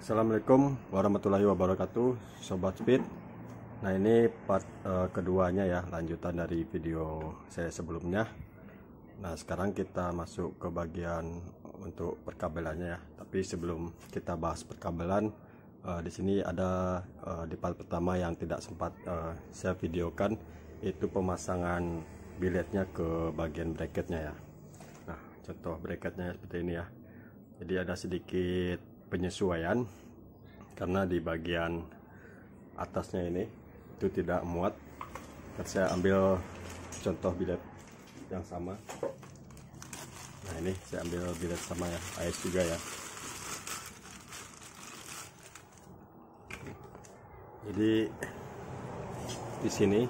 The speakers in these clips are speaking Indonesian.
Assalamualaikum warahmatullahi wabarakatuh, Sobat Speed. Nah, ini part keduanya ya, lanjutan dari video saya sebelumnya. Nah, sekarang kita masuk ke bagian untuk perkabelannya ya. Tapi sebelum kita bahas perkabelan, di sini ada di part pertama yang tidak sempat saya videokan, itu pemasangan biletnya ke bagian bracketnya ya. Nah, contoh bracketnya seperti ini ya. Jadi ada sedikit penyesuaian karena di bagian atasnya ini itu tidak muat. Saya ambil contoh bilet yang sama. Nah, ini saya ambil bilet sama ya, AS juga ya. Jadi di sini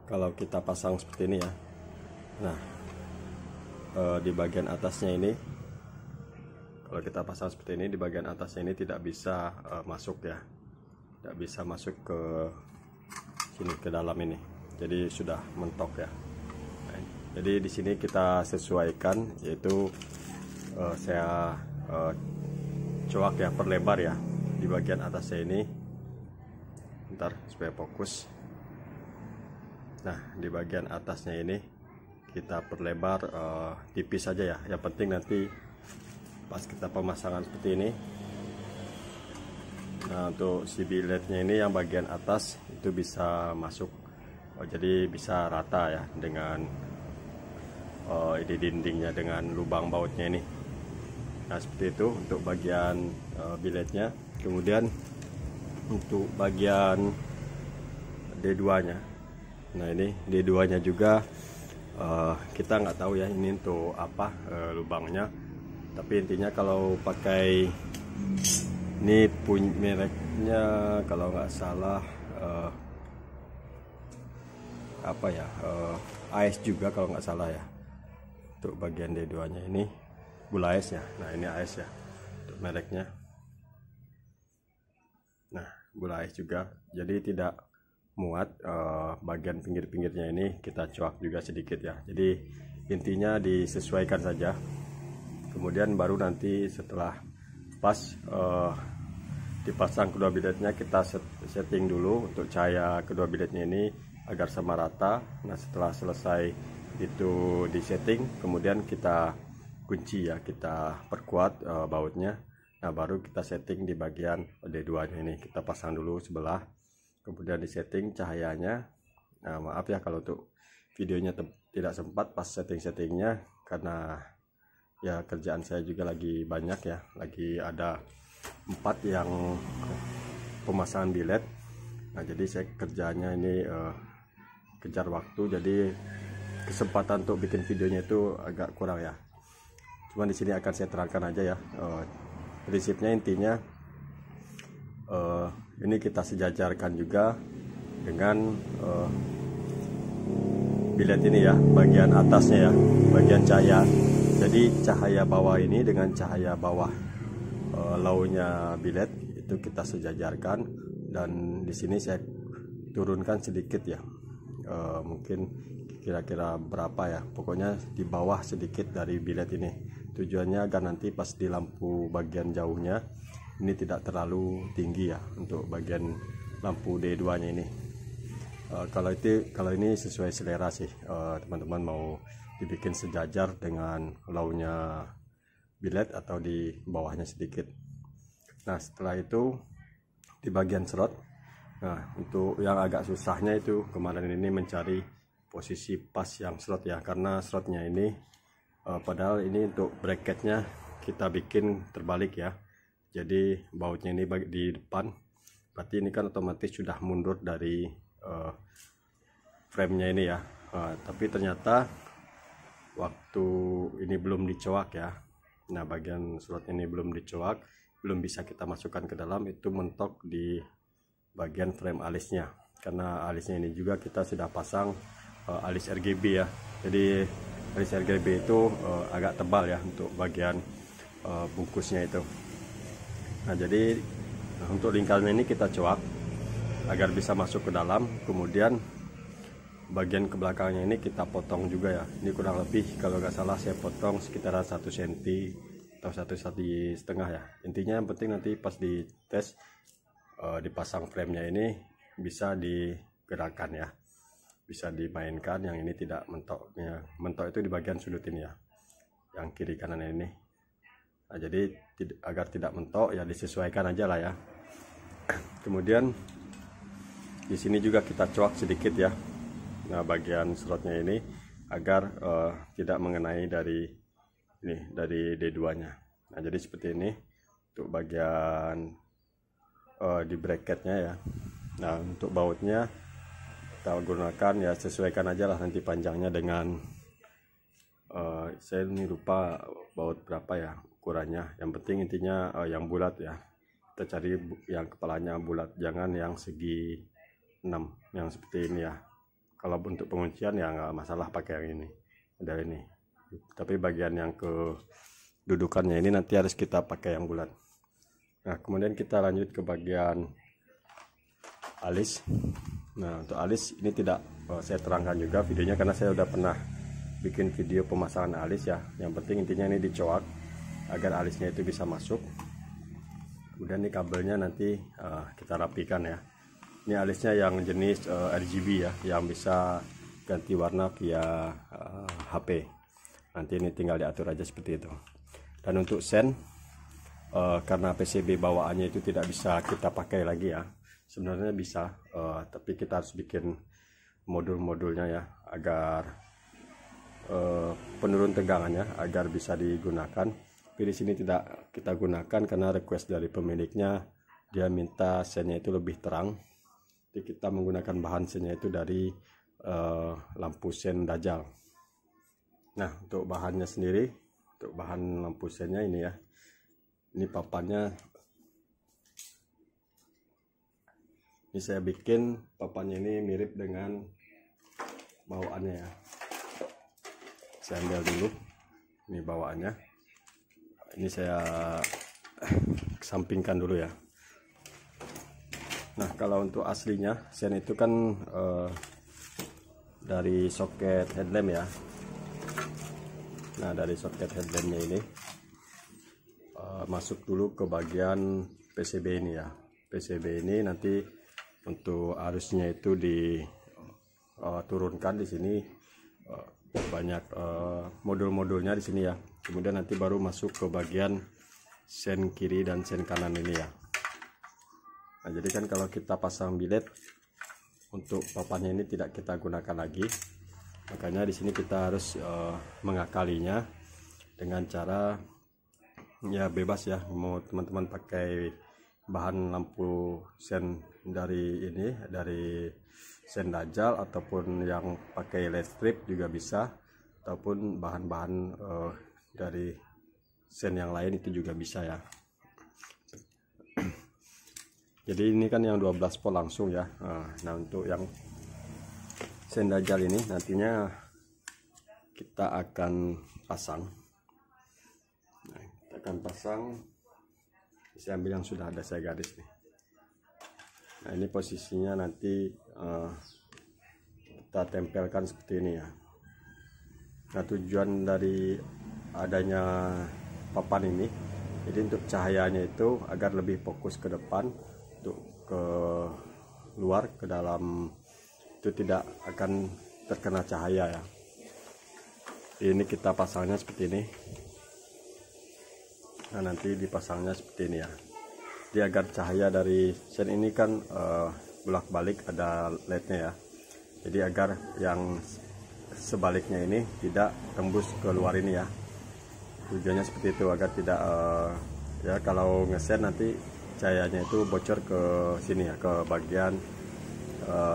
kalau kita pasang seperti ini ya. Nah, di bagian atasnya ini, kalau kita pasang seperti ini, di bagian atasnya ini tidak bisa masuk ya, tidak bisa masuk ke sini, ke dalam ini. Jadi sudah mentok ya. Nah, jadi di sini kita sesuaikan, yaitu saya coak ya, perlebar ya di bagian atasnya ini. Bentar supaya fokus. Nah, di bagian atasnya ini kita perlebar tipis saja ya. Yang penting nanti pas kita pemasangan seperti ini. Nah, untuk si biletnya ini yang bagian atas itu bisa masuk, jadi bisa rata ya dengan ini dindingnya, dengan lubang bautnya ini. Nah, seperti itu untuk bagian biletnya. Kemudian untuk bagian D2 nya, nah ini D2 nya juga kita nggak tahu ya ini untuk apa lubangnya. Tapi intinya kalau pakai ini mereknya kalau nggak salah apa ya, AS juga kalau nggak salah ya. Untuk bagian D2 nya ini AS ya. Nah, ini AS ya untuk mereknya. Nah, AS juga, jadi tidak muat. Bagian pinggir-pinggirnya ini kita coak juga sedikit ya. Jadi intinya disesuaikan saja. Kemudian baru nanti setelah pas dipasang kedua biletnya, kita setting dulu untuk cahaya kedua biletnya ini agar sama rata. Nah, setelah selesai itu di setting, kemudian kita kunci ya, kita perkuat bautnya. Nah, baru kita setting di bagian D2 nya ini, kita pasang dulu sebelah, kemudian di setting cahayanya. Nah, maaf ya kalau untuk videonya tidak sempat pas setting-settingnya, karena ya kerjaan saya juga lagi banyak ya, lagi ada 4 yang pemasangan bilet. Nah, jadi saya kerjanya ini kejar waktu, jadi kesempatan untuk bikin videonya itu agak kurang ya. Cuman di sini akan saya terangkan aja ya, prinsipnya. Intinya ini kita sejajarkan juga dengan bilet ini ya, bagian atasnya ya, bagian cahaya. Jadi cahaya bawah ini dengan cahaya bawah launya bilet itu kita sejajarkan. Dan di sini saya turunkan sedikit ya, mungkin kira-kira berapa ya, pokoknya di bawah sedikit dari bilet ini. Tujuannya agar nanti pas di lampu bagian jauhnya ini tidak terlalu tinggi ya, untuk bagian lampu D2 nya ini. Kalau ini sesuai selera sih, teman-teman mau dibikin sejajar dengan launya bilet atau di bawahnya sedikit. Nah, setelah itu di bagian slot, nah untuk yang agak susahnya itu kemarin ini mencari posisi pas yang slot ya, karena slotnya ini padahal ini untuk bracketnya kita bikin terbalik ya. Jadi bautnya ini di depan, berarti ini kan otomatis sudah mundur dari frame-nya ini ya. Tapi ternyata waktu ini belum dicoak ya. Nah, bagian slot ini belum dicoak, belum bisa kita masukkan ke dalam, itu mentok di bagian frame alisnya. Karena alisnya ini juga kita sudah pasang alis RGB ya. Jadi alis RGB itu agak tebal ya untuk bagian bungkusnya itu. Nah, jadi untuk lingkarannya ini kita coak agar bisa masuk ke dalam. Kemudian bagian ke belakangnya ini kita potong juga ya. Ini kurang lebih kalau nggak salah saya potong sekitaran 1 cm atau 1,5 cm ya. Intinya yang penting nanti pas dites dipasang framenya ini bisa digerakkan ya, bisa dimainkan. Yang ini tidak mentoknya, mentok itu di bagian sudut ini ya, yang kiri kanan ini. Nah, jadi agar tidak mentok ya disesuaikan aja lah ya. Kemudian di sini juga kita coak sedikit ya. Nah, bagian slotnya ini agar tidak mengenai dari ini, dari D2-nya. Nah, jadi seperti ini untuk bagian di bracketnya ya. Nah, untuk bautnya kita gunakan ya, sesuaikan aja lah nanti panjangnya dengan saya ini lupa baut berapa ya ukurannya. Yang penting intinya yang bulat ya. Kita cari yang kepalanya bulat, jangan yang segi 6 yang seperti ini ya. Kalau untuk penguncian ya nggak masalah pakai yang ini, ada ini. Tapi bagian yang kedudukannya ini nanti harus kita pakai yang bulat. Nah, kemudian kita lanjut ke bagian alis. Nah, untuk alis ini tidak saya terangkan juga videonya karena saya udah pernah bikin video pemasangan alis ya. Yang penting intinya ini dicoak agar alisnya itu bisa masuk. Kemudian ini kabelnya nanti kita rapikan ya. Ini alisnya yang jenis RGB ya, yang bisa ganti warna via HP. Nanti ini tinggal diatur aja seperti itu. Dan untuk sen, karena PCB bawaannya itu tidak bisa kita pakai lagi ya. Sebenarnya bisa, tapi kita harus bikin modul-modulnya ya, agar penurun tegangannya agar bisa digunakan. Tapi di sini tidak kita gunakan karena request dari pemiliknya, dia minta sennya itu lebih terang. Jadi kita menggunakan bahan sennya itu dari lampu sen Dajjal. Nah, untuk bahannya sendiri, untuk bahan lampu sennya ini ya, ini papannya. Ini saya bikin papannya ini mirip dengan bawaannya ya. Saya ambil dulu ini bawaannya. Ini saya kesampingkan dulu ya. Nah, kalau untuk aslinya sen itu kan dari soket headlamp ya. Nah, dari soket headlampnya ini masuk dulu ke bagian PCB ini ya. PCB ini nanti untuk arusnya itu diturunkan di sini, banyak modul-modulnya di sini ya. Kemudian nanti baru masuk ke bagian sen kiri dan sen kanan ini ya. Nah, jadi kan kalau kita pasang bilet untuk papannya ini tidak kita gunakan lagi, makanya di sini kita harus mengakalinya dengan cara ya bebas ya. Mau teman-teman pakai bahan lampu sen dari ini, dari sen Dajjal, ataupun yang pakai LED strip juga bisa, ataupun bahan-bahan dari sen yang lain itu juga bisa ya. Jadi ini kan yang 12 volt langsung ya. Nah, untuk yang sen Dajjal ini nantinya kita akan pasang. Nah, kita akan pasang. Saya ambil yang sudah ada saya garis nih. Nah, ini posisinya nanti kita tempelkan seperti ini ya. Nah, tujuan dari adanya papan ini, jadi untuk cahayanya itu agar lebih fokus ke depan, untuk ke luar, ke dalam itu tidak akan terkena cahaya ya. Ini kita pasangnya seperti ini. Nah, nanti dipasangnya seperti ini ya. Jadi agar cahaya dari sen ini kan bolak-balik ada LED-nya ya. Jadi agar yang sebaliknya ini tidak tembus ke luar ini ya. Tujuannya seperti itu, agar tidak ya kalau ngesen nanti cahayanya itu bocor ke sini ya, ke bagian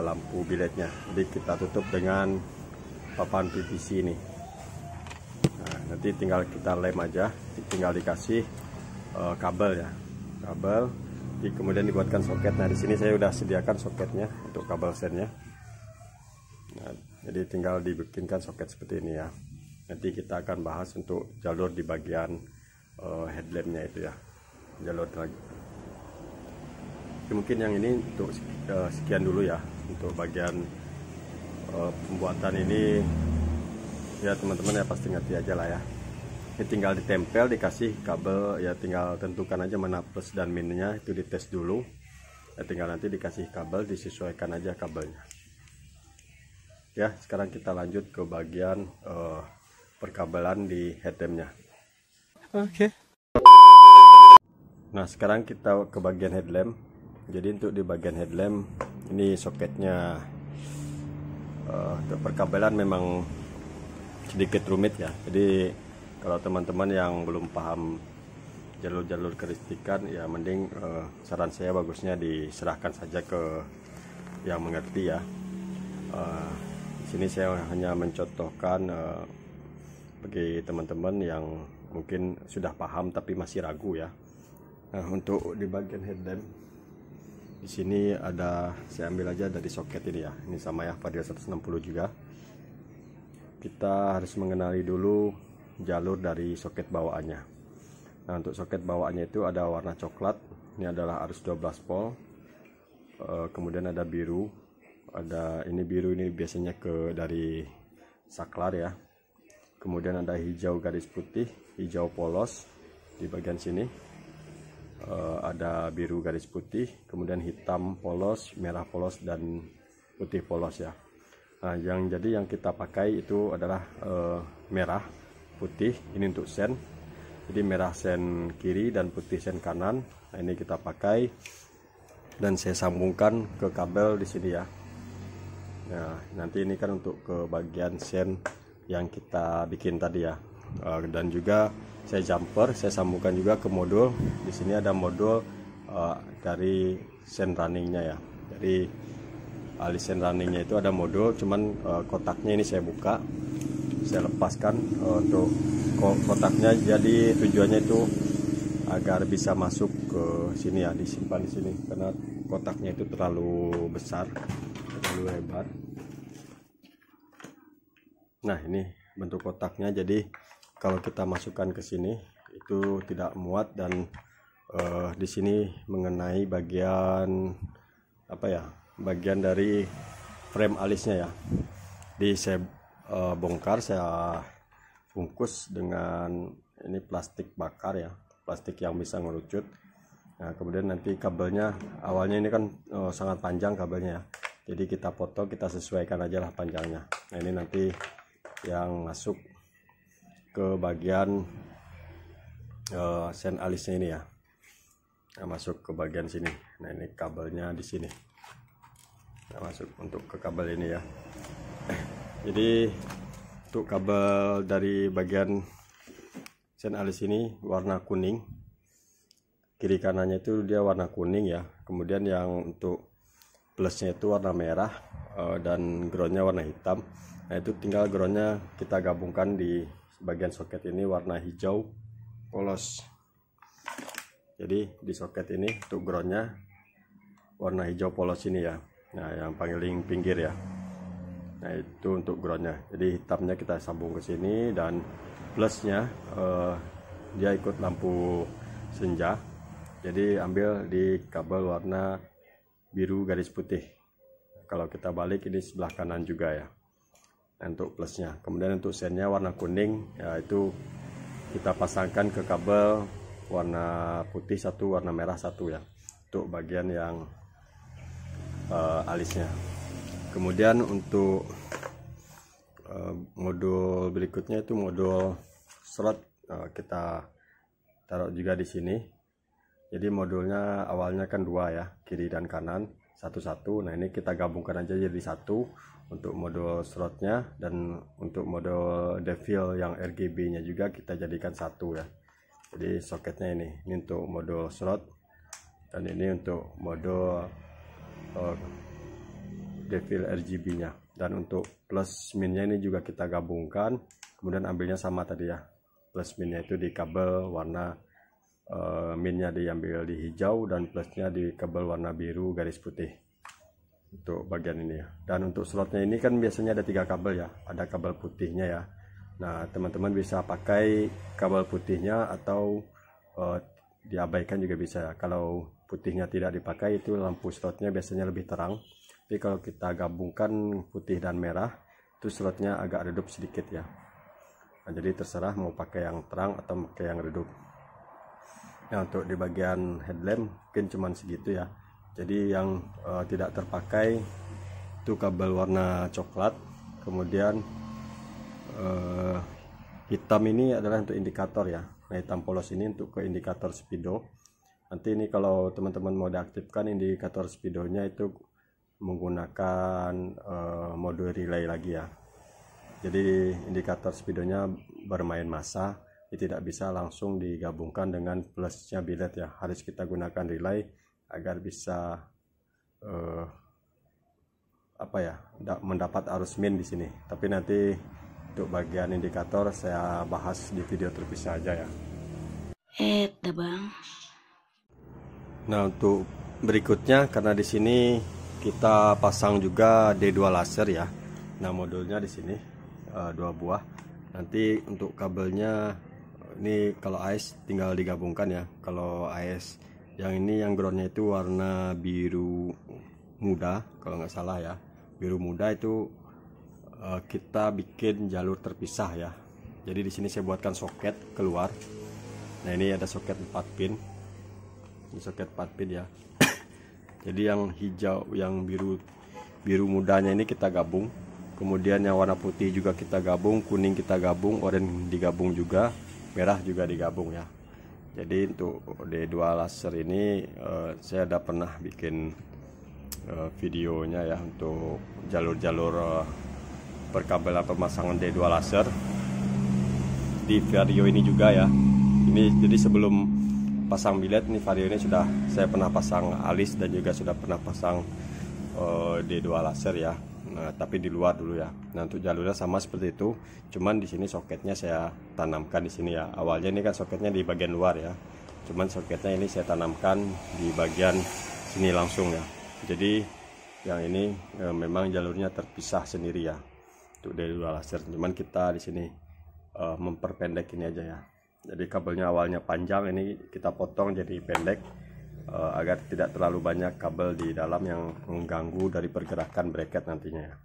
lampu biletnya. Jadi kita tutup dengan papan PVC ini. Nah, nanti tinggal kita lem aja, tinggal dikasih kabel ya, kabel. Kemudian dibuatkan soket. Nah, di sini saya sudah sediakan soketnya untuk kabel sennya. Nah, jadi tinggal dibikinkan soket seperti ini ya. Nanti kita akan bahas untuk jalur di bagian headlampnya itu ya, jalur lagi. Mungkin yang ini untuk sekian dulu ya untuk bagian pembuatan ini ya, teman-teman ya pasti ngerti aja lah ya. Ini tinggal ditempel, dikasih kabel ya, tinggal tentukan aja mana plus dan minusnya, itu dites dulu ya, tinggal nanti dikasih kabel, disesuaikan aja kabelnya ya. Sekarang kita lanjut ke bagian perkabelan di headlampnya. Oke. Nah, sekarang kita ke bagian headlamp. Jadi untuk di bagian headlamp ini soketnya untuk perkabelan memang sedikit rumit ya. Jadi kalau teman-teman yang belum paham jalur-jalur kelistrikan ya, mending saran saya bagusnya diserahkan saja ke yang mengerti ya. Di sini saya hanya mencontohkan bagi teman-teman yang mungkin sudah paham tapi masih ragu ya. Nah, untuk di bagian headlamp di sini ada, saya ambil aja dari soket ini ya. Ini sama ya, Fadil 160 juga. Kita harus mengenali dulu jalur dari soket bawaannya. Nah, untuk soket bawaannya itu ada warna coklat, ini adalah arus 12 volt. Kemudian ada biru, ada ini biru, ini biasanya ke dari saklar ya. Kemudian ada hijau garis putih, hijau polos di bagian sini. Ada biru garis putih, kemudian hitam polos, merah polos, dan putih polos ya. Nah, jadi yang kita pakai itu adalah merah putih, ini untuk sen. Jadi merah sen kiri dan putih sen kanan. Nah, ini kita pakai dan saya sambungkan ke kabel di sini ya. Nah, nanti ini kan untuk ke bagian sen yang kita bikin tadi ya. Dan juga saya jumper, saya sambungkan juga ke modul. Di sini ada modul dari sen runningnya ya. Jadi alis sen runningnya itu ada modul, cuman kotaknya ini saya buka, saya lepaskan untuk kotaknya. Jadi tujuannya itu agar bisa masuk ke sini ya, disimpan di sini karena kotaknya itu terlalu besar, terlalu lebar. Nah, ini bentuk kotaknya. Jadi kalau kita masukkan ke sini itu tidak muat, dan di sini mengenai bagian apa ya, bagian dari frame alisnya ya. Jadi saya bongkar, saya bungkus dengan ini plastik bakar ya, plastik yang bisa ngerucut. Nah, kemudian nanti kabelnya, awalnya ini kan sangat panjang kabelnya ya, jadi kita potong, kita sesuaikan aja lah panjangnya. Nah, ini nanti yang masuk ke bagian sen alisnya ini ya. Nah, masuk ke bagian sini. Nah, ini kabelnya di sini. Nah, masuk untuk ke kabel ini ya. Jadi untuk kabel dari bagian sen alis ini warna kuning, kiri kanannya itu dia warna kuning ya. Kemudian yang untuk plusnya itu warna merah, dan groundnya warna hitam. Nah, itu tinggal groundnya kita gabungkan di bagian soket ini warna hijau polos. Jadi di soket ini untuk groundnya warna hijau polos ini ya. Nah, yang paling pinggir ya. Nah, itu untuk groundnya. Jadi hitamnya kita sambung ke sini, dan plusnya dia ikut lampu senja. Jadi ambil di kabel warna biru garis putih. Kalau kita balik ini sebelah kanan juga ya. Nah, untuk plusnya. Kemudian untuk sennya warna kuning, yaitu kita pasangkan ke kabel warna putih satu, warna merah satu ya. Untuk bagian yang alisnya. Kemudian untuk modul berikutnya itu modul slot, kita taruh juga di sini. Jadi modulnya awalnya kan dua ya, kiri dan kanan satu-satu. Nah, ini kita gabungkan aja jadi satu untuk modul slotnya, dan untuk modul devil yang RGB-nya juga kita jadikan satu ya. Jadi soketnya ini untuk modul slot, dan ini untuk modul devil RGB-nya. Dan untuk plus minnya ini juga kita gabungkan, kemudian ambilnya sama tadi ya, plus minnya itu di kabel warna minnya diambil di hijau, dan plusnya di kabel warna biru garis putih untuk bagian ini ya. Dan untuk slotnya ini kan biasanya ada 3 kabel ya, ada kabel putihnya ya. Nah, teman-teman bisa pakai kabel putihnya atau diabaikan juga bisa ya. Kalau putihnya tidak dipakai, itu lampu slotnya biasanya lebih terang. Tapi kalau kita gabungkan putih dan merah, itu slotnya agak redup sedikit ya. Nah, jadi terserah mau pakai yang terang atau pakai yang redup. Nah, untuk di bagian headlamp mungkin cuman segitu ya. Jadi yang tidak terpakai itu kabel warna coklat, kemudian hitam ini adalah untuk indikator ya. Nah, hitam polos ini untuk ke indikator speedo. Nanti ini kalau teman-teman mau diaktifkan indikator speedonya itu menggunakan mode relay lagi ya. Jadi indikator speedonya bermain massa, tidak bisa langsung digabungkan dengan plusnya bilet ya. Harus kita gunakan relay agar bisa mendapat arus min di sini. Tapi nanti untuk bagian indikator saya bahas di video terpisah aja ya. Bang. Nah, untuk berikutnya karena di sini kita pasang juga D2 laser ya. Nah, modulnya di sini 2 buah. Nanti untuk kabelnya ini kalau AES tinggal digabungkan ya. Kalau AES yang ini yang groundnya itu warna biru muda kalau nggak salah ya. Biru muda itu kita bikin jalur terpisah ya. Jadi di sini saya buatkan soket keluar. Nah, ini ada soket 4 pin. Ini soket 4 pin ya. Jadi yang hijau, yang biru mudanya ini kita gabung. Kemudian yang warna putih juga kita gabung, kuning kita gabung, oranye digabung juga, merah juga digabung ya. Jadi untuk D2 laser ini saya udah pernah bikin videonya ya untuk jalur-jalur perkabelan pemasangan D2 laser di video ini juga ya. Ini jadi sebelum pasang bilet nih, video ini sudah saya pernah pasang alis dan juga sudah pernah pasang D2 laser ya. Nah, tapi di luar dulu ya. Nah, untuk jalurnya sama seperti itu, cuman di sini soketnya saya tanamkan di sini ya. Awalnya ini kan soketnya di bagian luar ya, cuman soketnya ini saya tanamkan di bagian sini langsung ya. Jadi yang ini memang jalurnya terpisah sendiri ya untuk D2 laser. Cuman kita di sini memperpendek ini aja ya. Jadi kabelnya awalnya panjang, ini kita potong jadi pendek agar tidak terlalu banyak kabel di dalam yang mengganggu dari pergerakan bracket nantinya ya.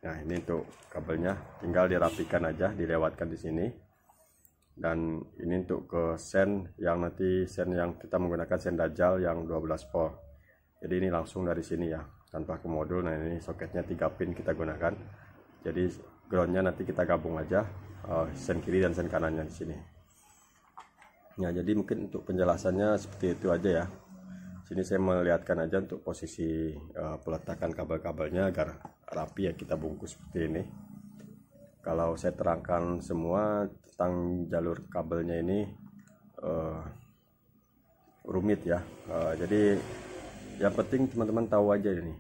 Nah, ini untuk kabelnya tinggal dirapikan aja, dilewatkan di sini. Dan ini untuk ke sen yang nanti sen yang kita menggunakan sen Dajjal yang 12 volt. Jadi ini langsung dari sini ya, tanpa ke modul. Nah, ini soketnya 3 pin kita gunakan. Jadi groundnya nanti kita gabung aja sen kiri dan sen kanannya di sini. Ya, jadi mungkin untuk penjelasannya seperti itu aja ya. Sini saya melihatkan aja untuk posisi peletakan kabel-kabelnya agar rapi ya, kita bungkus seperti ini. Kalau saya terangkan semua tentang jalur kabelnya ini rumit ya. Jadi yang penting teman-teman tahu aja ini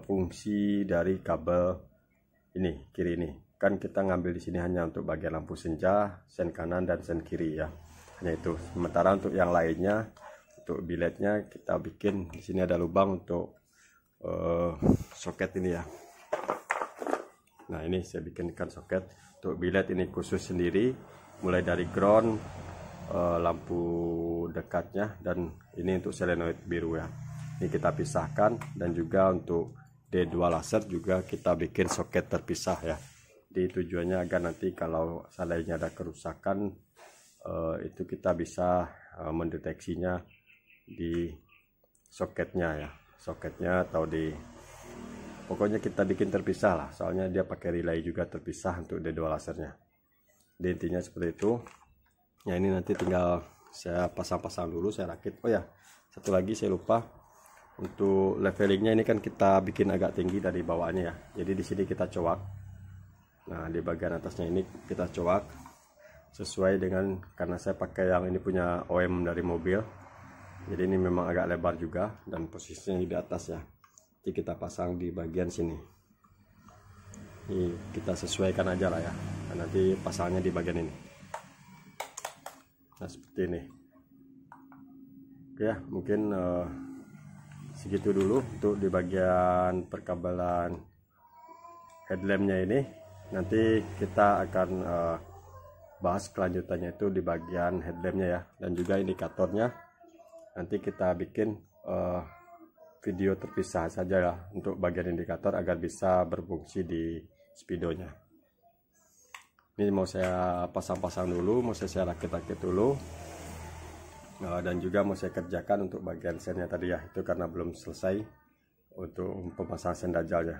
fungsi dari kabel ini kiri ini. Kan kita ngambil di sini hanya untuk bagian lampu senja, sen kanan dan sen kiri ya. Hanya itu. Sementara untuk yang lainnya, untuk biletnya kita bikin di sini ada lubang untuk soket ini ya. Nah, ini saya bikinkan soket untuk bilet ini khusus sendiri, mulai dari ground, lampu dekatnya, dan ini untuk solenoid biru ya. Ini kita pisahkan, dan juga untuk D2 laser juga kita bikin soket terpisah ya. Jadi tujuannya agar nanti kalau seandainya ada kerusakan itu kita bisa mendeteksinya di soketnya ya, soketnya atau di pokoknya kita bikin terpisah lah, soalnya dia pakai relay juga terpisah untuk D2 lasernya. Jadi intinya seperti itu ya. Ini nanti tinggal saya pasang-pasang dulu, saya rakit. Oh ya, satu lagi saya lupa, untuk levelingnya ini kan kita bikin agak tinggi dari bawahnya ya. Jadi di sini kita coak. Nah, di bagian atasnya ini kita coak sesuai dengan, karena saya pakai yang ini punya OM dari mobil, jadi ini memang agak lebar juga dan posisinya di atas ya. Jadi kita pasang di bagian sini. Ini kita sesuaikan aja lah ya. Dan nanti pasangnya di bagian ini. Nah, seperti ini. Oke ya, mungkin segitu dulu untuk di bagian perkabelan headlampnya ini. Nanti kita akan bahas kelanjutannya itu di bagian headlampnya ya, dan juga indikatornya nanti kita bikin video terpisah saja ya untuk bagian indikator agar bisa berfungsi di speedonya. Ini mau saya pasang-pasang dulu, mau saya rakit-rakit dulu. Dan juga mau saya kerjakan untuk bagian sennya tadi ya, itu karena belum selesai untuk pemasangan sen Dajjal ya.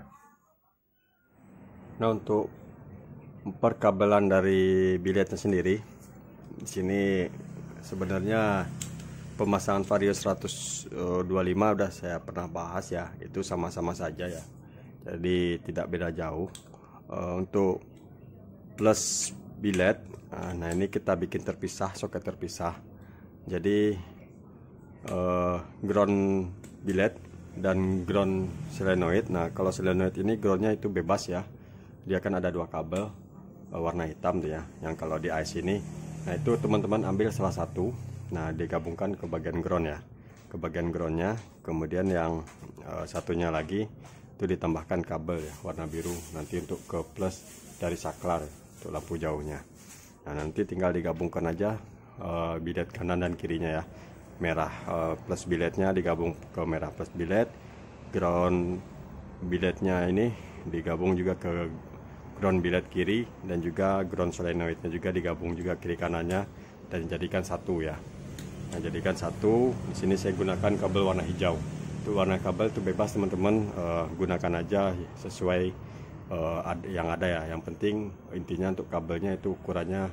Nah, untuk perkabelan dari biletnya sendiri, di sini sebenarnya pemasangan Vario 125 udah saya pernah bahas ya, itu sama-sama saja ya, jadi tidak beda jauh. Untuk plus bilet, nah ini kita bikin terpisah, soket terpisah. Jadi ground bilet dan ground solenoid. Nah, kalau solenoid ini groundnya itu bebas ya, dia kan ada dua kabel warna hitam tuh ya, yang kalau di IC ini. Nah, itu teman-teman ambil salah satu, nah digabungkan ke bagian ground ya, ke bagian groundnya. Kemudian yang satunya lagi itu ditambahkan kabel ya warna biru, nanti untuk ke plus dari saklar untuk lampu jauhnya. Nah, nanti tinggal digabungkan aja bilet kanan dan kirinya ya, merah plus biletnya digabung ke merah plus bilet, ground biletnya ini digabung juga ke ground bilet kiri, dan juga ground solenoidnya juga digabung juga kiri kanannya dan jadikan satu ya. Nah, jadikan satu. Di sini saya gunakan kabel warna hijau. Itu warna kabel itu bebas teman-teman, gunakan aja sesuai yang ada ya. Yang penting intinya untuk kabelnya itu ukurannya,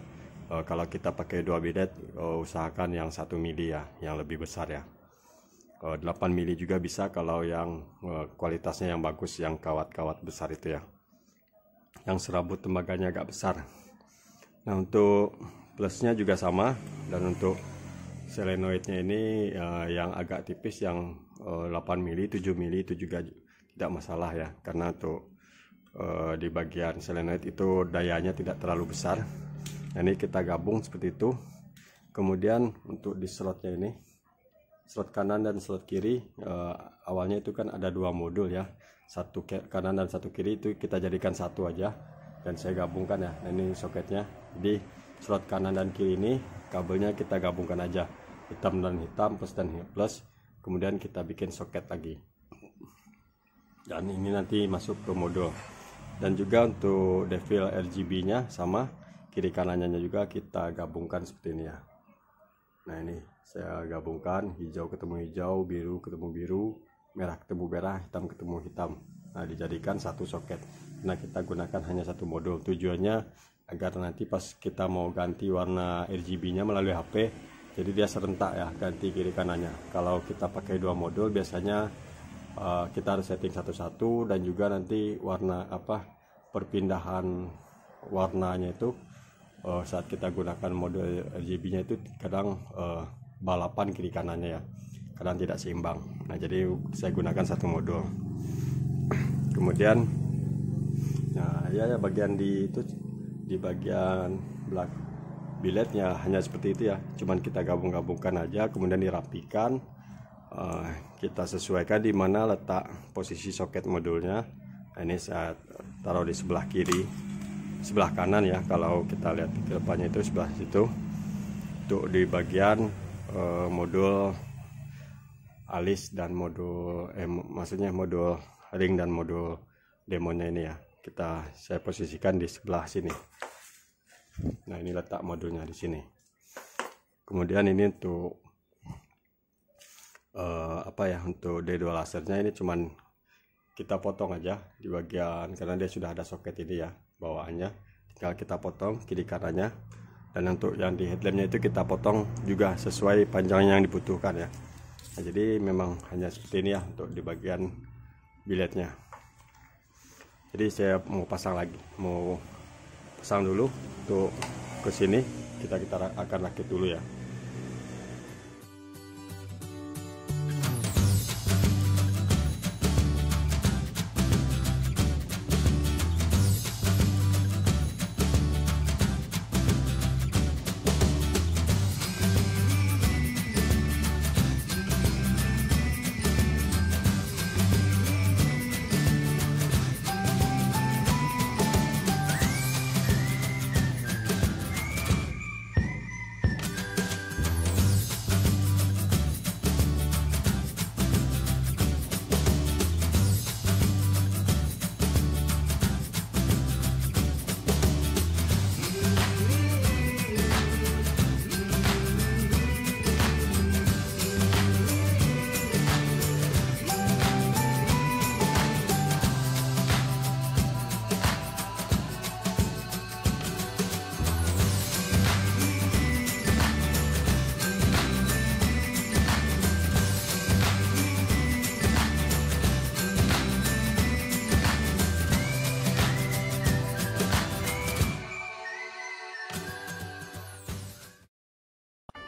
kalau kita pakai 2 bilet, usahakan yang 1 mili ya, yang lebih besar ya. 8 mili juga bisa kalau yang kualitasnya yang bagus, yang kawat-kawat besar itu ya, yang serabut tembaganya agak besar. Nah, untuk plusnya juga sama, dan untuk solenoidnya ini yang agak tipis, yang 8 mili, 7 mili itu juga tidak masalah ya, karena untuk di bagian solenoid itu dayanya tidak terlalu besar. Nah, ini kita gabung seperti itu. Kemudian untuk di slotnya ini, slot kanan dan slot kiri, awalnya itu kan ada 2 modul ya, satu kanan dan satu kiri, itu kita jadikan satu aja dan saya gabungkan ya. Nah, ini soketnya. Jadi slot kanan dan kiri ini kabelnya kita gabungkan aja, hitam dan hitam, plus dan plus. Kemudian kita bikin soket lagi, dan ini nanti masuk ke modul. Dan juga untuk devil RGB nya sama, kiri kanannya juga kita gabungkan seperti ini ya. Nah, ini saya gabungkan, hijau ketemu hijau, biru ketemu biru, merah ketemu merah, hitam ketemu hitam. Nah, dijadikan satu soket. Nah, kita gunakan hanya satu modul. Tujuannya agar nanti pas kita mau ganti warna RGB nya melalui HP, jadi dia serentak ya, ganti kiri kanannya. Kalau kita pakai 2 modul biasanya kita harus setting satu-satu, dan juga nanti warna perpindahan warnanya itu saat kita gunakan mode RGB nya itu kadang balapan kiri kanannya ya, kadang tidak seimbang. Nah, jadi saya gunakan satu modul. Kemudian nah ya bagian di bagian belakang biletnya hanya seperti itu ya, cuman kita gabungkan aja, kemudian dirapikan. Kita sesuaikan di mana letak posisi soket modulnya. Nah, ini saya taruh di sebelah kiri, sebelah kanan ya, kalau kita lihat ke depannya itu sebelah situ. Untuk di bagian modul alis dan modul maksudnya modul ring dan modul demonya ini ya, saya posisikan di sebelah sini. Nah, ini letak modulnya di sini. Kemudian ini untuk untuk D2 lasernya ini cuman kita potong aja di bagian, karena dia sudah ada soket ini ya bawaannya, tinggal kita potong kiri kanannya. Dan untuk yang di headlampnya itu kita potong juga sesuai panjangnya yang dibutuhkan ya. Nah, jadi memang hanya seperti ini ya untuk di bagian biletnya. Jadi saya mau pasang dulu untuk ke sini, kita akan rakit dulu ya.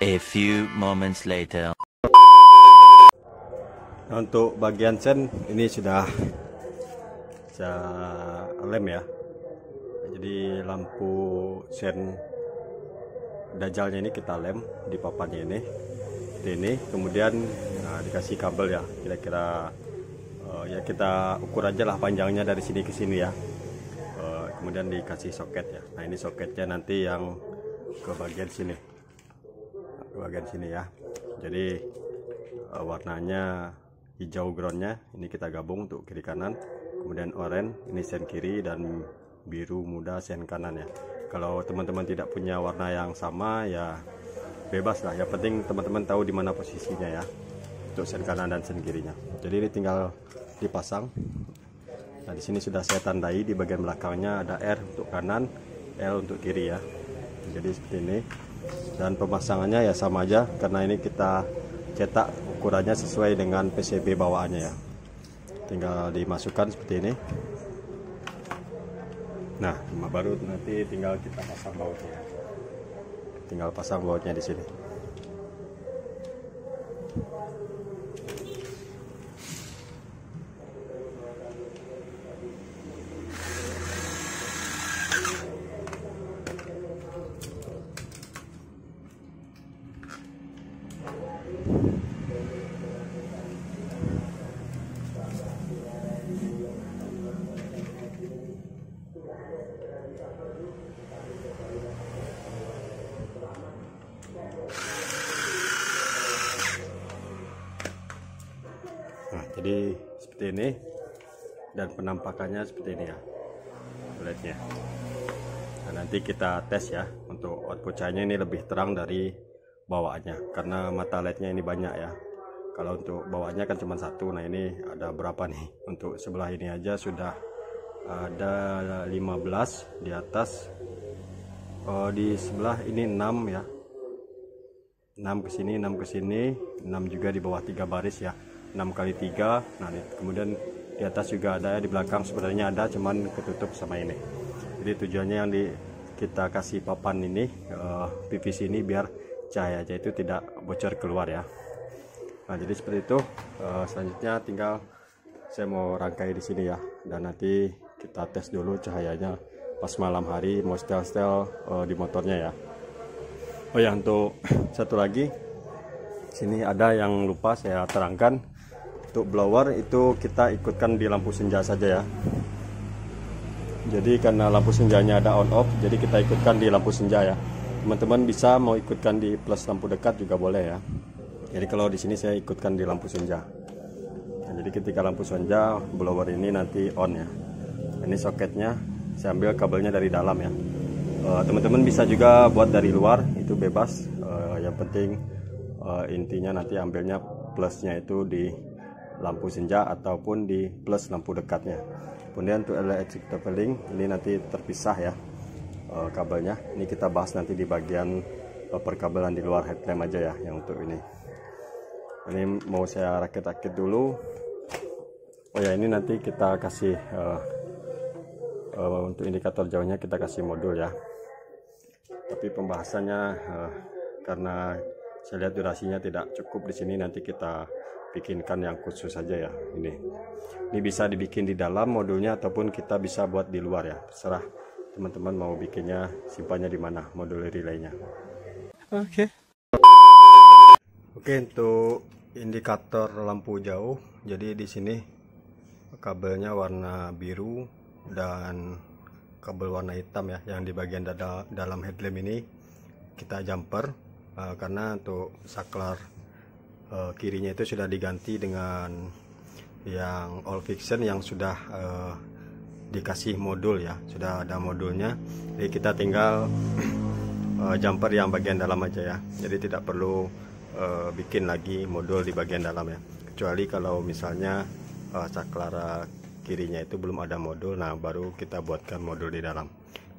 A few moments later. Nah, untuk bagian sen ini sudah saya lem ya. Jadi lampu sen dajalnya ini kita lem di papannya ini. Kemudian dikasih kabel ya. Kira-kira ya kita ukur aja lah panjangnya dari sini ke sini ya. Kemudian dikasih soket ya. Nah ini soketnya nanti yang ke bagian sini. Ya. Jadi warnanya hijau groundnya ini kita gabung untuk kiri kanan, kemudian oranye ini sen kiri dan biru muda sen kanan ya. Kalau teman-teman tidak punya warna yang sama ya bebas lah, yang penting teman-teman tahu di mana posisinya ya untuk sen kanan dan sen kirinya. Jadi ini tinggal dipasang. Nah di sini sudah saya tandai, di bagian belakangnya ada R untuk kanan, L untuk kiri ya. Jadi seperti ini. Dan pemasangannya ya sama aja, karena ini kita cetak ukurannya sesuai dengan PCB bawaannya ya. Tinggal dimasukkan seperti ini. Nah, baru nanti tinggal kita pasang bautnya. Tinggal pasang bautnya di sini. Nah, jadi seperti ini dan penampakannya seperti ini ya LED-nya. Nah, nanti kita tes ya untuk output cahayanya ini lebih terang dari bawaannya karena mata LED-nya ini banyak ya. Kalau untuk bawaannya kan cuma satu. Nah ini ada berapa nih? Untuk sebelah ini aja sudah ada 15 di atas. Di sebelah ini 6 ya. 6 ke sini, 6 ke sini, 6 juga di bawah 3 baris ya. 6 kali 3. Nah, kemudian di atas juga ada ya, di belakang sebenarnya ada, cuman ketutup sama ini. Jadi tujuannya yang kita kasih papan ini PVC ini biar cahayanya itu tidak bocor keluar ya. Nah, jadi seperti itu. Selanjutnya tinggal saya mau rangkai di sini ya, dan nanti kita tes dulu cahayanya pas malam hari mau setel di motornya ya. Oh ya, untuk satu lagi sini ada yang lupa saya terangkan. Untuk blower itu kita ikutkan di lampu senja saja ya. Jadi karena lampu senjanya ada on off, jadi kita ikutkan di lampu senja ya. Teman-teman bisa mau ikutkan di plus lampu dekat juga boleh ya. Jadi kalau di sini saya ikutkan di lampu senja. Nah, jadi ketika lampu senja blower ini nanti on ya. Ini soketnya, saya ambil kabelnya dari dalam ya. Teman-teman bisa juga buat dari luar, itu bebas. Yang penting intinya nanti ambilnya plusnya itu di lampu senja ataupun di plus lampu dekatnya. Kemudian untuk electric link ini nanti terpisah ya kabelnya. Ini kita bahas nanti di bagian perkabelan di luar headlamp aja ya, yang untuk ini. Ini mau saya rakit-rakit dulu. Oh ya, ini nanti kita kasih untuk indikator jauhnya kita kasih modul ya. Tapi pembahasannya karena saya lihat durasinya tidak cukup di sini, nanti kita bikinkan yang khusus saja ya. Ini bisa dibikin di dalam modulnya ataupun kita bisa buat di luar ya. Terserah teman-teman mau bikinnya, simpannya di mana modul relaynya. Oke, untuk indikator lampu jauh. Jadi di sini kabelnya warna biru dan kabel warna hitam ya, yang di bagian dalam headlamp ini kita jumper karena untuk saklar kirinya itu sudah diganti dengan yang all fiction yang sudah dikasih modul ya, sudah ada modulnya. Jadi kita tinggal jumper yang bagian dalam aja ya, jadi tidak perlu bikin lagi modul di bagian dalam ya, kecuali kalau misalnya saklar kirinya itu belum ada modul, nah baru kita buatkan modul di dalam.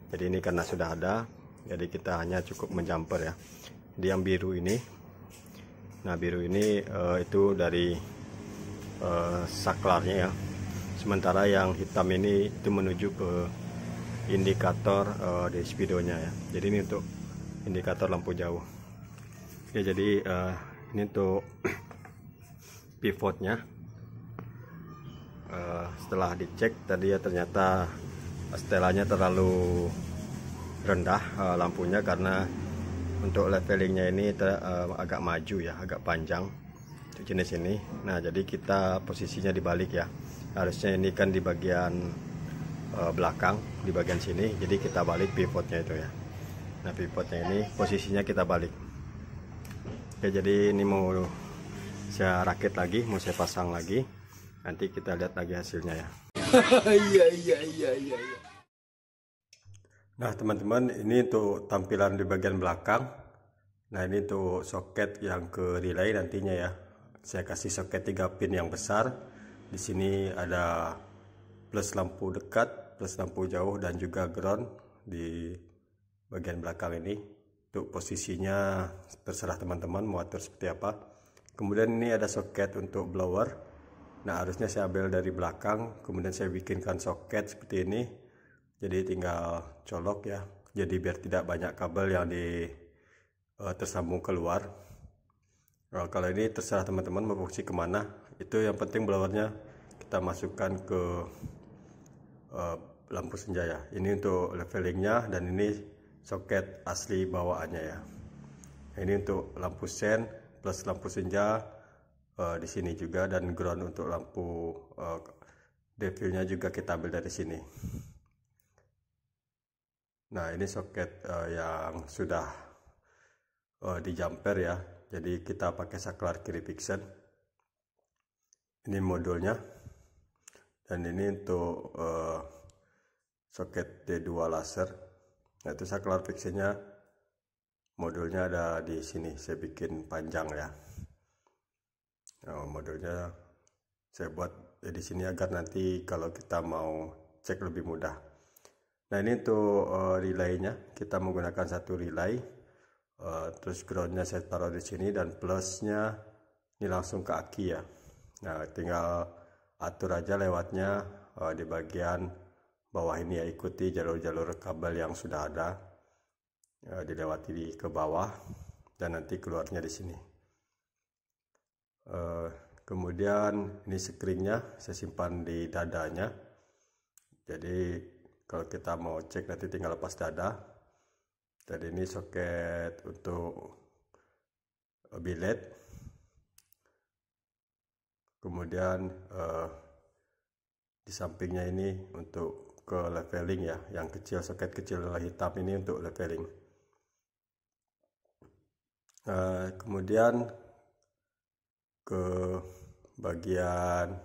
Jadi ini karena sudah ada, jadi kita hanya cukup menjumper ya. Di yang biru ini, nah biru ini itu dari saklarnya ya, sementara yang hitam ini itu menuju ke indikator di speedonya ya. Jadi ini untuk indikator lampu jauh. Oke, jadi ini untuk pivotnya. Setelah dicek tadi ya, ternyata setelannya terlalu rendah lampunya, karena untuk levelingnya ini agak maju ya, agak panjang untuk jenis ini. Nah, jadi kita posisinya dibalik ya, harusnya ini kan di bagian belakang, di bagian sini, jadi kita balik pivotnya itu ya. Nah, pivotnya ini posisinya kita balik. Oke, jadi ini mau saya rakit lagi, mau saya pasang lagi, nanti kita lihat lagi hasilnya ya. Iya. Nah teman-teman, ini untuk tampilan di bagian belakang. Nah, ini untuk soket yang ke relay nantinya ya. Saya kasih soket 3 pin yang besar. Di sini ada plus lampu dekat, plus lampu jauh, dan juga ground di bagian belakang ini. Untuk posisinya terserah teman-teman mau atur seperti apa. Kemudian ini ada soket untuk blower. Nah, harusnya saya ambil dari belakang, kemudian saya bikinkan soket seperti ini. Jadi tinggal colok ya. Jadi biar tidak banyak kabel yang tersambung keluar. Kalau ini terserah teman-teman mau fungsi kemana. Itu yang penting blowernya kita masukkan ke lampu senja ya. Ini untuk levelingnya, dan ini soket asli bawaannya ya. Ini untuk lampu sen plus lampu senja di sini juga, dan ground untuk lampu devilnya juga kita ambil dari sini. Nah, ini soket yang sudah di jumper ya. Jadi kita pakai saklar kiri Vixen. Ini modulnya, dan ini untuk soket D2 laser. Nah, itu saklar Vixennya, modulnya ada di sini. Saya bikin panjang ya. Nah, modulnya saya buat di sini agar nanti kalau kita mau cek lebih mudah. Nah, ini untuk relaynya, kita menggunakan satu relay. Terus groundnya saya taruh di sini, dan plusnya ini langsung ke aki ya. Nah, tinggal atur aja lewatnya di bagian bawah ini ya. Ikuti jalur-jalur kabel yang sudah ada, dilewati ke bawah, dan nanti keluarnya di sini. Kemudian ini screennya saya simpan di dadanya. Jadi kalau kita mau cek nanti tinggal lepas dada. Dan ini soket untuk bilet. Kemudian di sampingnya ini untuk ke leveling ya, yang kecil, soket kecil hitam ini untuk leveling. Kemudian ke bagian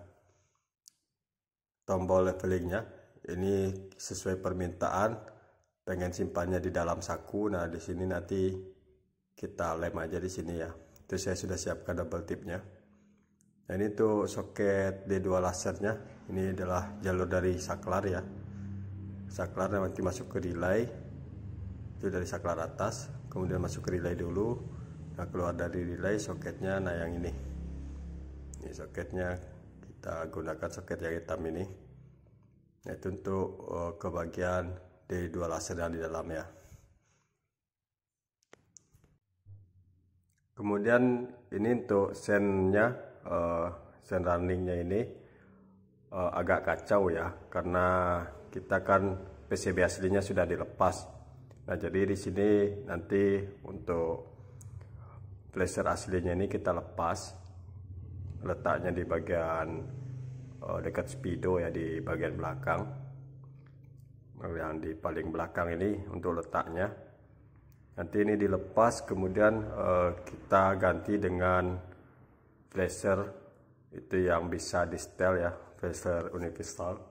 tombol levelingnya, ini sesuai permintaan, pengen simpannya di dalam saku. Nah, di sini nanti kita lem aja di sini ya. Itu saya sudah siapkan double tipnya. Nah, ini tuh soket D2 lasernya. Ini adalah jalur dari saklar ya. Saklar nanti masuk ke relay. Itu dari saklar atas, kemudian masuk ke relay dulu. Nah, keluar dari relay soketnya, nah yang ini. Ini soketnya, kita gunakan soket yang hitam ini. Nah, itu untuk ke bagian D2 laser yang di dalam ya. Kemudian ini untuk sennya, sen runningnya ini agak kacau ya, karena kita kan PCB aslinya sudah dilepas. Nah, jadi di sini nanti untuk flasher aslinya ini kita lepas, letaknya di bagian dekat speedo ya, di bagian belakang. Yang di paling belakang ini untuk letaknya. Nanti ini dilepas, kemudian kita ganti dengan flasher itu yang bisa di setel ya, flasher universal.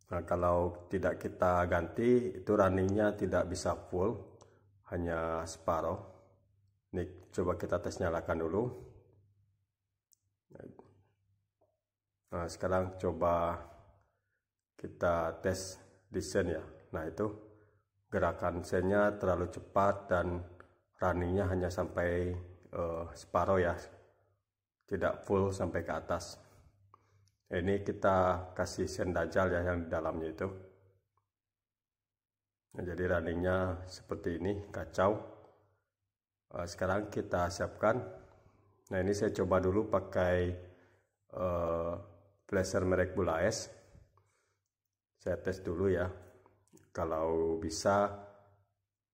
Nah, kalau tidak kita ganti, itu runningnya tidak bisa full, hanya separuh. Ini coba kita tes nyalakan dulu. Nah, sekarang coba kita tes desain ya. Nah, itu gerakan sennya terlalu cepat dan runningnya hanya sampai separuh ya, tidak full sampai ke atas. Ini kita kasih sen dajal ya yang di dalamnya itu. Nah, jadi runningnya seperti ini, kacau. Sekarang kita siapkan. Nah, ini saya coba dulu pakai flasher merek Bulaes. Saya tes dulu ya, kalau bisa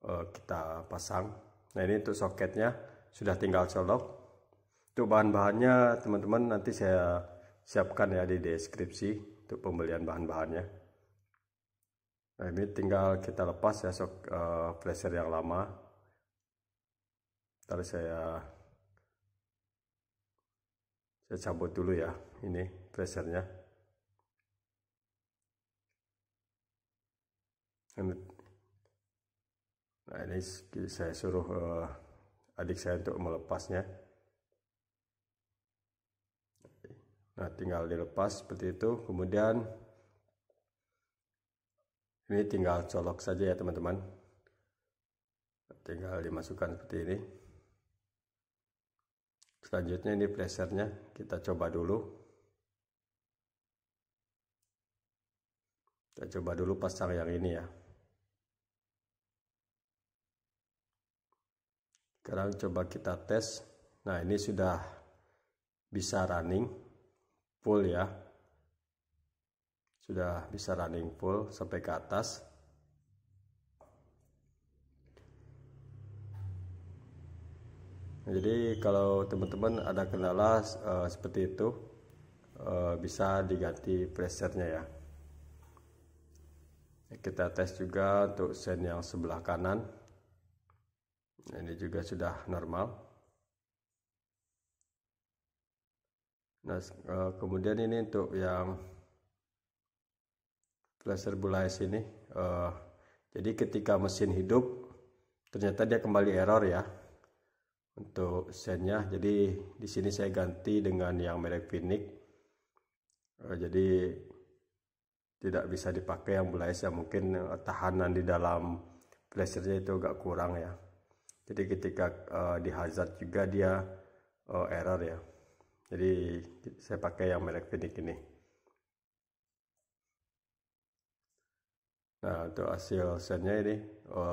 kita pasang. Nah, ini untuk soketnya sudah tinggal colok. Untuk bahan-bahannya teman-teman nanti saya siapkan ya di deskripsi untuk pembelian bahan-bahannya. Nah, ini tinggal kita lepas ya flasher yang lama. Ntar saya cabut dulu ya, ini flashernya. Nah, ini saya suruh adik saya untuk melepasnya. Nah, tinggal dilepas seperti itu. Kemudian ini tinggal colok saja ya teman-teman. Tinggal dimasukkan seperti ini. Selanjutnya ini flashernya kita coba dulu. Kita coba dulu pasang yang ini ya. Sekarang coba kita tes. Nah, ini sudah bisa running full ya. Sudah bisa running full sampai ke atas. Nah, jadi kalau teman-teman ada kendala seperti itu, bisa diganti flashernya ya. Kita tes juga untuk sen yang sebelah kanan. Nah, ini juga sudah normal. Nah, kemudian ini untuk yang flasher Bulaes ini, jadi ketika mesin hidup ternyata dia kembali error ya untuk sennya. Jadi di sini saya ganti dengan yang merek Phoenix. Jadi tidak bisa dipakai yang Bulaes ya, mungkin tahanan di dalam flashernya itu agak kurang ya. Jadi ketika di hazard juga dia error ya. Jadi saya pakai yang merek Phoenix ini. Nah, untuk hasil sennya ini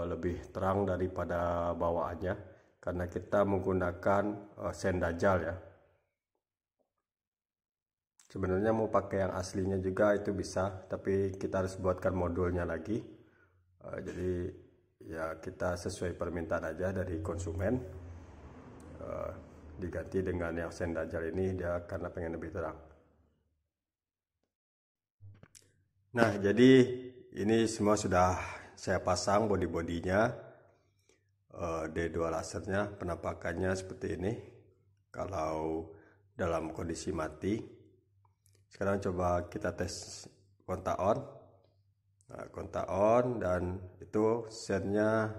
lebih terang daripada bawaannya karena kita menggunakan sen Dajjal ya. Sebenarnya mau pakai yang aslinya juga itu bisa, tapi kita harus buatkan modulnya lagi. Jadi ya kita sesuai permintaan aja dari konsumen. Diganti dengan yang sen Dajjal ini dia karena pengen lebih terang. Nah, jadi ini semua sudah saya pasang body-bodinya, D2 lasernya, penampakannya seperti ini kalau dalam kondisi mati. Sekarang coba kita tes kontak on. Nah, kontak on dan itu sennya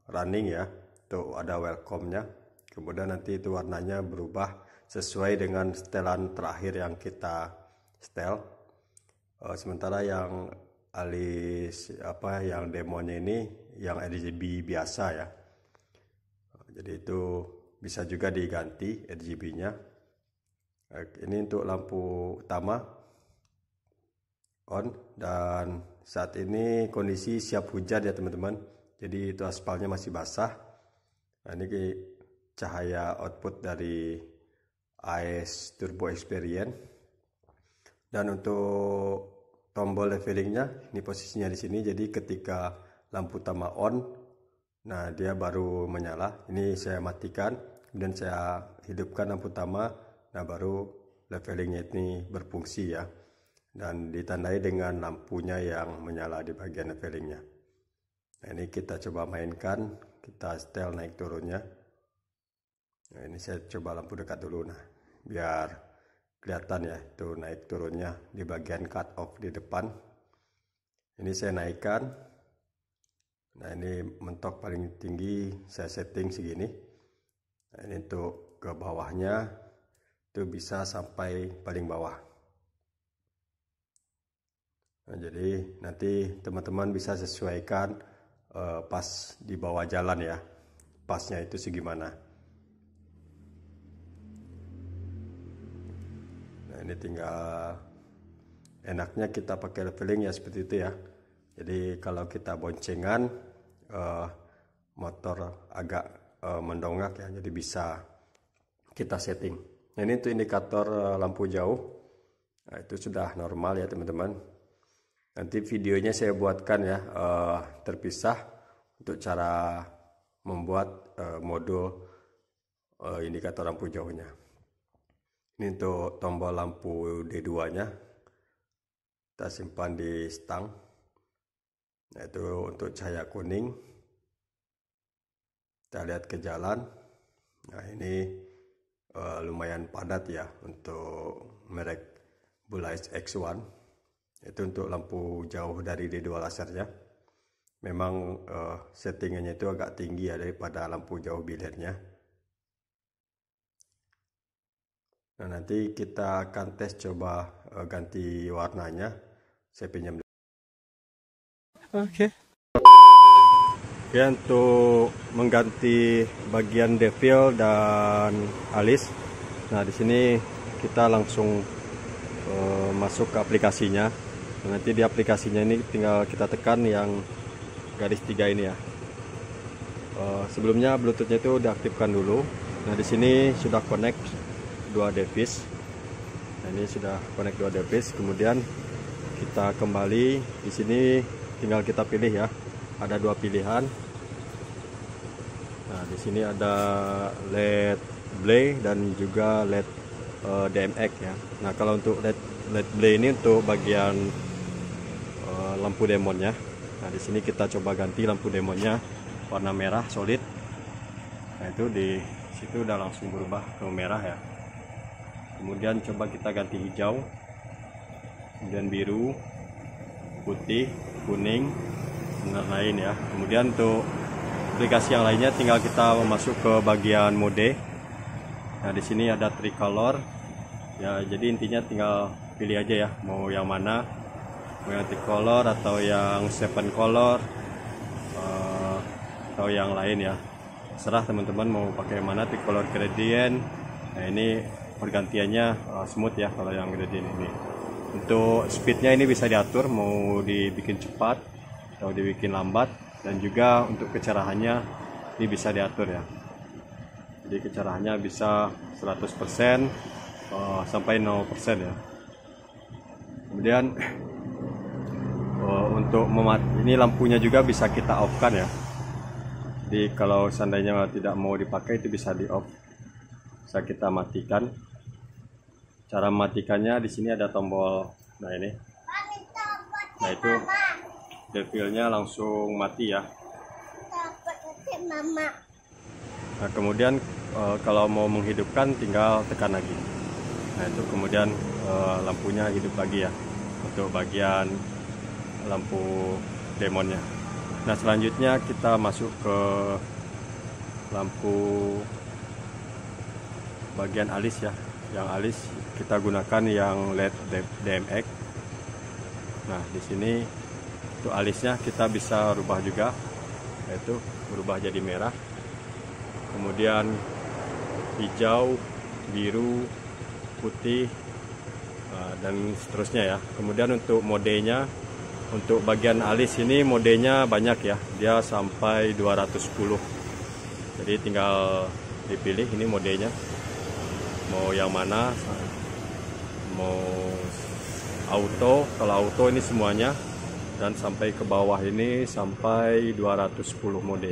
running ya, tuh ada welcome-nya. Kemudian nanti itu warnanya berubah sesuai dengan setelan terakhir yang kita setel. Sementara yang alis yang demonya ini yang RGB biasa ya. Jadi itu bisa juga diganti RGB-nya. Ini untuk lampu utama on, dan saat ini kondisi siap hujan ya teman-teman. Jadi itu aspalnya masih basah. Nah, ini cahaya output dari AES Turbo Experience. Dan untuk tombol levelingnya ini posisinya di sini. Jadi ketika lampu utama on, nah dia baru menyala. Ini saya matikan, kemudian saya hidupkan lampu utama. Nah, baru levelingnya ini berfungsi ya. Dan ditandai dengan lampunya yang menyala di bagian levelingnya. Nah, ini kita coba mainkan, kita setel naik turunnya. Nah, ini saya coba lampu dekat dulu, nah biar kelihatan ya itu naik turunnya di bagian cut off di depan. Ini saya naikkan. Nah, ini mentok paling tinggi saya setting segini. Nah, ini untuk ke bawahnya itu bisa sampai paling bawah. Nah, jadi nanti teman-teman bisa sesuaikan pas di bawah jalan ya, pasnya itu segimana. Nah, ini tinggal enaknya kita pakai leveling ya seperti itu ya. Jadi kalau kita boncengan motor agak mendongak ya, jadi bisa kita setting. Nah, ini untuk indikator lampu jauh. Nah, itu sudah normal ya teman-teman. Nanti videonya saya buatkan ya terpisah untuk cara membuat modul indikator lampu jauhnya. Ini untuk tombol lampu D2 nya, kita simpan di stang. Nah, itu untuk cahaya kuning, kita lihat ke jalan. Nah, ini lumayan padat ya untuk merek Bullies X1. Itu untuk lampu jauh dari D2 lasernya. Memang settingannya itu agak tinggi ya daripada lampu jauh biletnya. Nah, nanti kita akan tes coba ganti warnanya. Saya pinjam. Oke. Ya, untuk mengganti bagian devil dan alis. Nah, di sini kita langsung masuk ke aplikasinya. Nah, nanti di aplikasinya ini tinggal kita tekan yang garis 3 ini ya. Sebelumnya Bluetoothnya itu diaktifkan dulu. Nah, di sini sudah connect 2 device. Nah, ini sudah connect 2 device. Kemudian kita kembali di sini, tinggal kita pilih ya. Ada 2 pilihan. Nah, di sini ada LED Blay dan juga LED DMX ya. Nah, kalau untuk LED Blay ini untuk bagian lampu demonnya. Nah, di sini kita coba ganti lampu demonnya warna merah solid. Nah, itu di situ udah langsung berubah ke merah ya. Kemudian coba kita ganti hijau, kemudian biru, putih, kuning, dan lain ya. Kemudian untuk aplikasi yang lainnya tinggal kita masuk ke bagian mode. Nah, di sini ada tricolor ya, jadi intinya tinggal pilih aja ya mau yang mana, mau yang tricolor atau yang 7 color atau yang lain ya. Serah teman-teman mau pakai mana, tricolor gradient. Nah, ini pergantiannya smooth ya kalau yang gradient ini. Untuk speednya ini bisa diatur mau dibikin cepat atau dibikin lambat, dan juga untuk kecerahannya ini bisa diatur ya. Jadi kecerahannya bisa 100% sampai 0% ya. Kemudian untuk ini lampunya juga bisa kita off kan ya. Jadi kalau seandainya tidak mau dipakai itu bisa di off, bisa kita matikan. Cara mematikannya di sini ada tombol. Nah, ini. Nah, itu devilnya langsung mati ya. Nah, kemudian kalau mau menghidupkan tinggal tekan lagi. Nah, itu kemudian lampunya hidup lagi ya untuk bagian lampu demonnya. Nah, selanjutnya kita masuk ke lampu bagian alis ya. Yang alis kita gunakan yang LED DMX. Nah, di sini untuk alisnya kita bisa rubah juga, yaitu berubah jadi merah, kemudian hijau, biru, putih, dan seterusnya ya. Kemudian untuk modenya, untuk bagian alis ini modenya banyak ya, dia sampai 210. Jadi tinggal dipilih ini modenya mau yang mana, mau auto. Kalau auto ini semuanya, dan sampai ke bawah ini sampai 210 mode.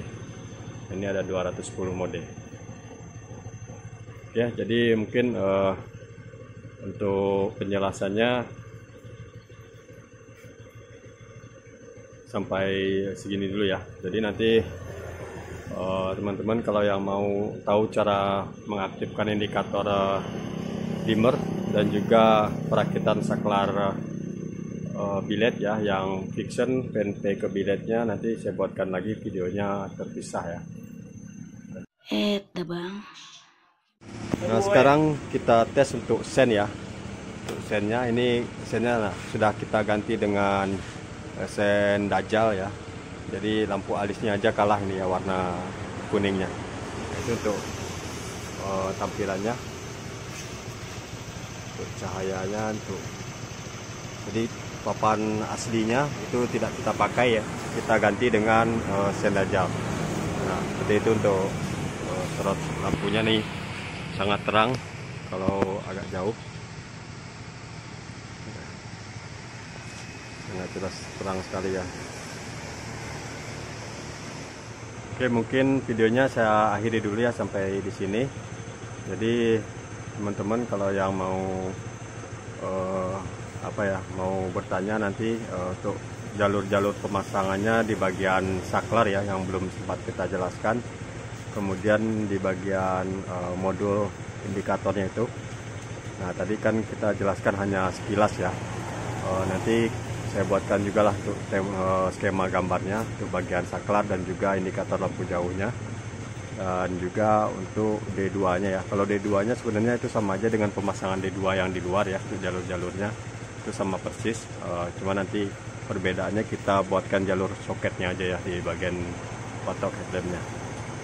Ini ada 210 mode ya. Jadi mungkin untuk penjelasannya sampai segini dulu ya. Jadi nanti teman-teman kalau yang mau tahu cara mengaktifkan indikator dimmer dan juga perakitan saklar bilet ya, yang fiction PNP ke biletnya, nanti saya buatkan lagi videonya terpisah ya. Dah bang. Nah, sekarang kita tes untuk sen ya. Untuk sennya ini, sennya sudah kita ganti dengan sen Dajjal ya. Jadi lampu alisnya aja kalah ini ya, warna kuningnya. Itu untuk tampilannya, untuk cahayanya, untuk jadi papan aslinya itu tidak kita pakai ya, kita ganti dengan sen Dajjal. Nah, seperti itu untuk sorot lampunya nih sangat terang kalau agak jauh, sangat jelas terang sekali ya. Oke, mungkin videonya saya akhiri dulu ya sampai di sini. Jadi teman-teman kalau yang mau mau bertanya nanti untuk jalur-jalur pemasangannya di bagian saklar ya yang belum sempat kita jelaskan. Kemudian di bagian modul indikatornya itu. Nah, tadi kan kita jelaskan hanya sekilas ya. Nanti saya buatkan juga lah untuk skema gambarnya untuk bagian saklar dan juga indikator lampu jauhnya. Dan juga untuk D2-nya ya. Kalau D2-nya sebenarnya itu sama aja dengan pemasangan D2 yang di luar ya, untuk jalur-jalurnya itu sama persis. Cuma nanti perbedaannya kita buatkan jalur soketnya aja ya di bagian patok headlampnya.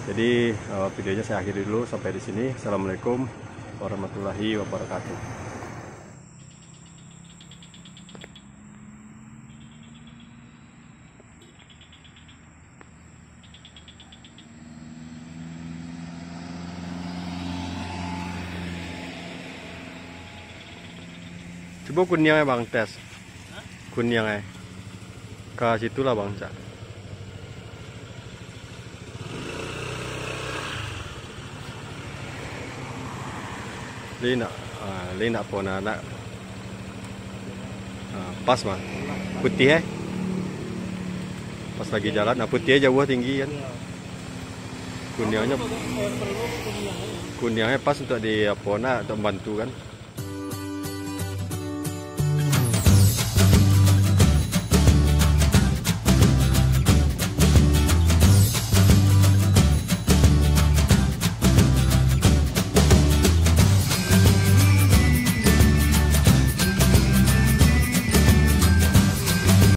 Jadi videonya saya akhiri dulu sampai di sini. Assalamualaikum warahmatullahi wabarakatuh. Coba kuniangnya bang tes, kuniangnya ke situ lah bang cak. Lina pun anak pas mah putih pas lagi jalan. Nah putih jauh tinggi kan, kuniangnya pas untuk di Apona untuk bantu kan.